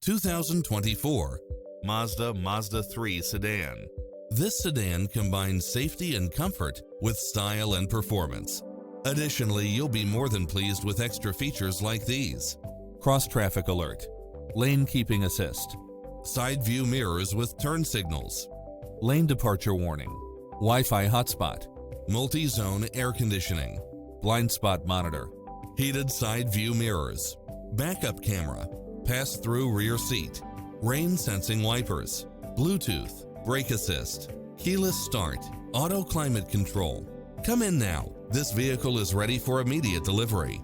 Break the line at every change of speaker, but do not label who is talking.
2024 Mazda Mazda3 Sedan. This sedan combines safety and comfort with style and performance. Additionally, you'll be more than pleased with extra features like these: cross-traffic alert, lane keeping assist, side view mirrors with turn signals, lane departure warning, Wi-Fi hotspot, multi-zone air conditioning, blind spot monitor, heated side view mirrors, backup camera, pass-through rear seat, rain sensing wipers, Bluetooth, brake assist, keyless start, auto climate control. Come in now. This vehicle is ready for immediate delivery.